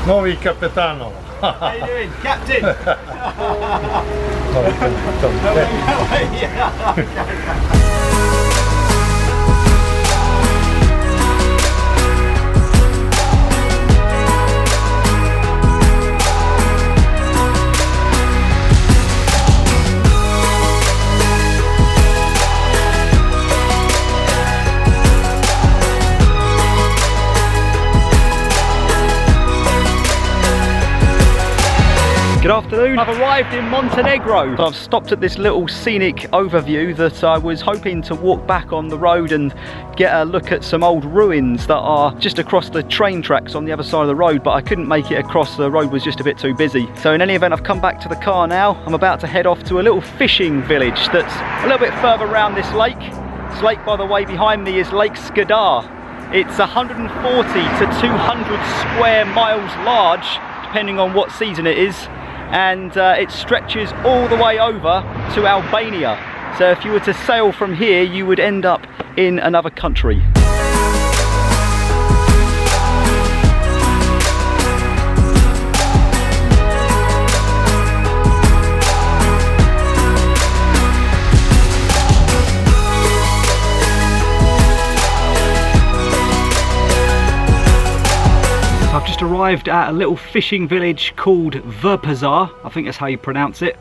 Novi capitano. How you doing, Captain? Good afternoon, I've arrived in Montenegro. I've stopped at this little scenic overview that I was hoping to walk back on the road and get a look at some old ruins that are just across the train tracks on the other side of the road, but I couldn't make it across, the road was just a bit too busy. So in any event, I've come back to the car now. I'm about to head off to a little fishing village that's a little bit further around this lake. This lake, by the way, behind me is Lake Shkodra. It's 140 to 200 square miles large, depending on what season it is. And it stretches all the way over to Albania. So if you were to sail from here, you would end up in another country. I've just arrived at a little fishing village called Virpazar. I think that's how you pronounce it.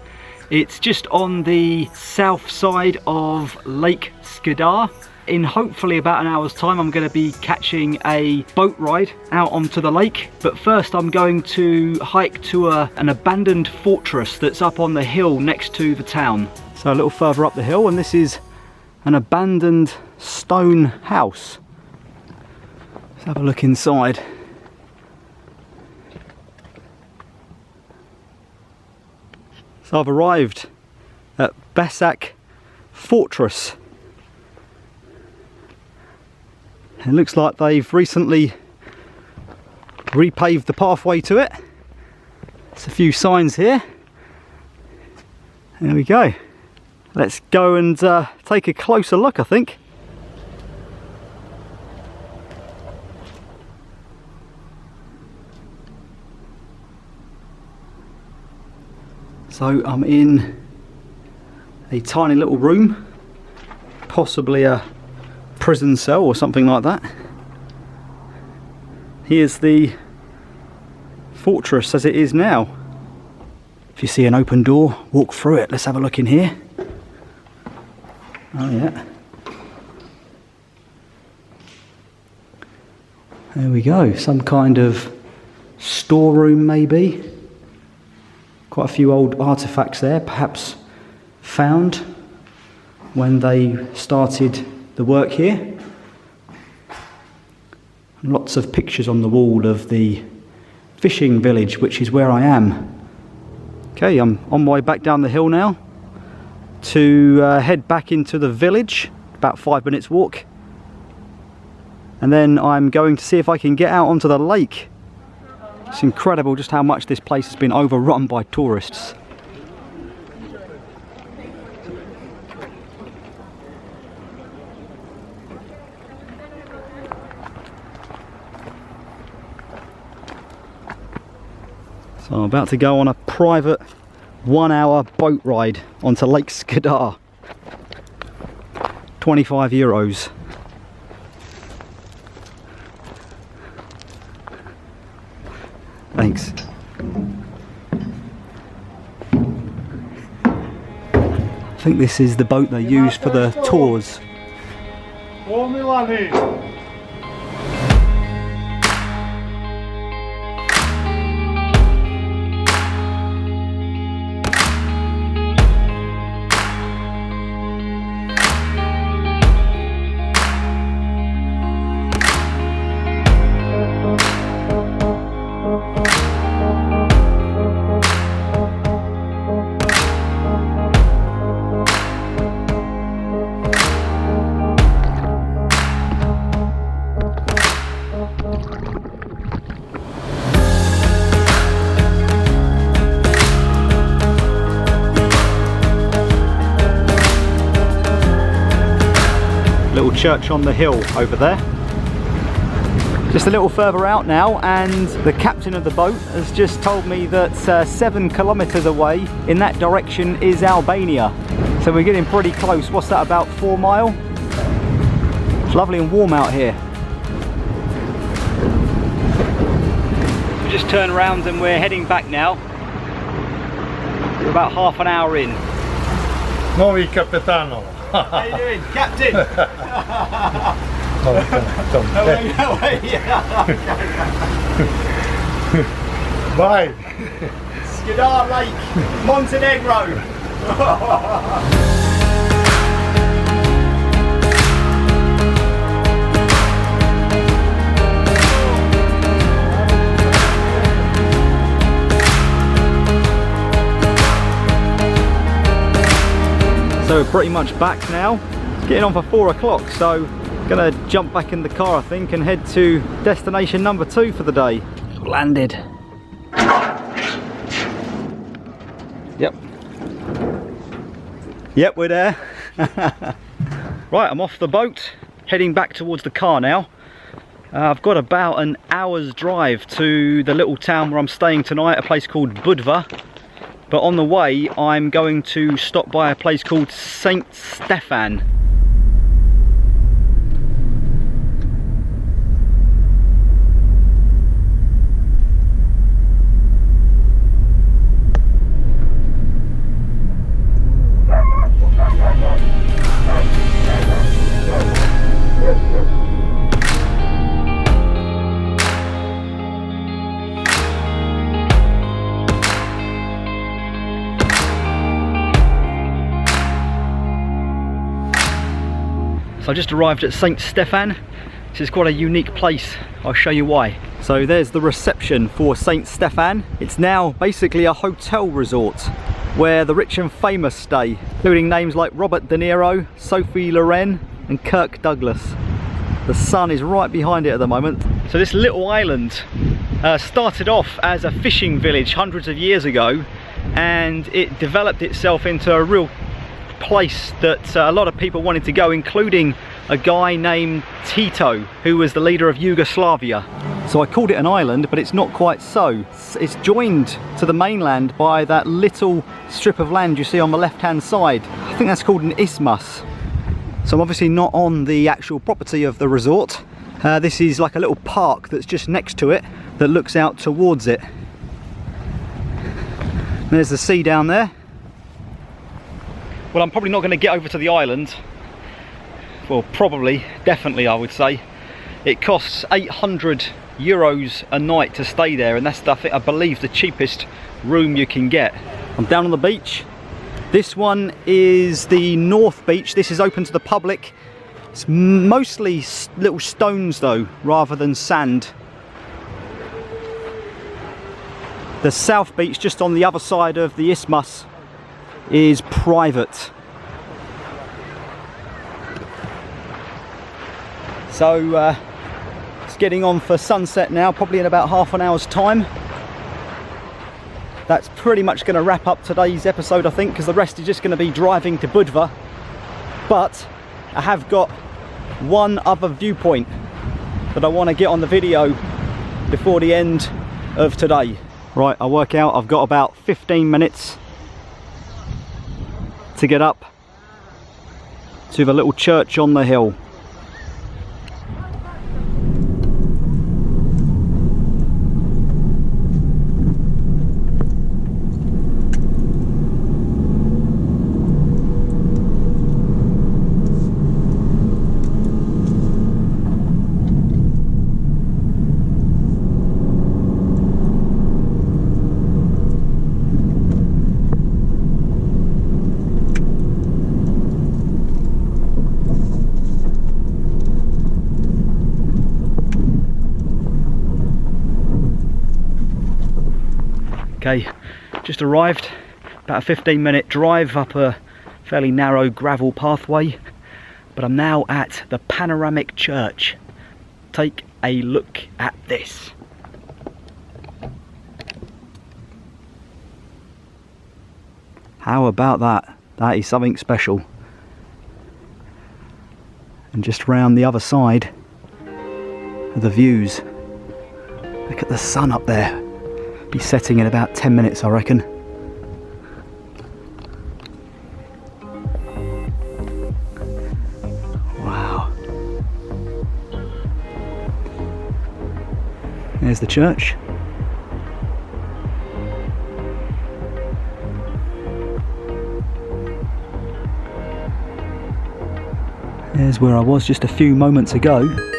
It's just on the south side of Lake Shkodra. In hopefully about an hour's time, I'm going to be catching a boat ride out onto the lake. But first I'm going to hike to an abandoned fortress that's up on the hill next to the town. So a little further up the hill, and this is an abandoned stone house. Let's have a look inside. So I've arrived at Besac Fortress. It looks like they've recently repaved the pathway to it. There's a few signs here. There we go. Let's go and take a closer look, I think. So I'm in a tiny little room, possibly a prison cell or something like that. Here's the fortress as it is now. If you see an open door, walk through it. Let's have a look in here. Oh yeah. There we go, some kind of storeroom maybe. Quite a few old artifacts there, perhaps found when they started the work here. Lots of pictures on the wall of the fishing village, which is where I am. Okay, I'm on my way back down the hill now to head back into the village, about 5 minutes walk. And then I'm going to see if I can get out onto the lake. It's incredible just how much this place has been overrun by tourists. So I'm about to go on a private 1-hour boat ride onto Lake Shkodra. €25. Thanks. I think this is the boat they use for the tours. Little church on the hill over there. Just a little further out now, and the captain of the boat has just told me that 7 kilometers away in that direction is Albania. So we're getting pretty close. What's that, about 4 miles? It's lovely and warm out here. We just turned around and we're heading back now. We're about half an hour in. Nuovi capitano. How you doing, Captain? No way. Bye. Skadar Lake, Montenegro. So we're pretty much back now. It's getting on for 4 o'clock, so gonna jump back in the car I think and head to destination number 2 for the day. Landed. Yep, we're there. Right, I'm off the boat, heading back towards the car now. I've got about an hour's drive to the little town where I'm staying tonight, a place called Budva. But on the way, I'm going to stop by a place called Sveti Stefan. So I just arrived at Sveti Stefan. This is quite a unique place. I'll show you why. So there's the reception for Sveti Stefan. It's now basically a hotel resort where the rich and famous stay, including names like Robert De Niro, Sophie Loren and Kirk Douglas. The sun is right behind it at the moment. So this little island started off as a fishing village hundreds of years ago, and it developed itself into a real place that a lot of people wanted to go, including a guy named Tito, who was the leader of Yugoslavia. So I called it an island, but it's not quite so. It's joined to the mainland by that little strip of land you see on the left hand side. I think that's called an isthmus. So I'm obviously not on the actual property of the resort. This is like a little park that's just next to it that looks out towards it. There's the sea down there. Well, I'm probably not going to get over to the island. Well, probably, definitely I would say. It costs 800 euros a night to stay there, and that's, I believe, the cheapest room you can get. I'm down on the beach. This one is the North Beach. This is open to the public. It's mostly little stones though, rather than sand. The South Beach, just on the other side of the isthmus, is private. So it's getting on for sunset now, probably in about half an hour's time. That's pretty much going to wrap up today's episode, I think, because the rest is just going to be driving to Budva. But I have got one other viewpoint that I want to get on the video before the end of today. Right, I work out I've got about 15 minutes to get up to the little church on the hill. Okay, just arrived, about a 15-minute drive up a fairly narrow gravel pathway, but I'm now at the panoramic church. Take a look at this. How about that? That is something special. And just round the other side, of the views. Look at the sun up there. Be setting in about 10 minutes, I reckon. Wow. There's the church. There's where I was just a few moments ago.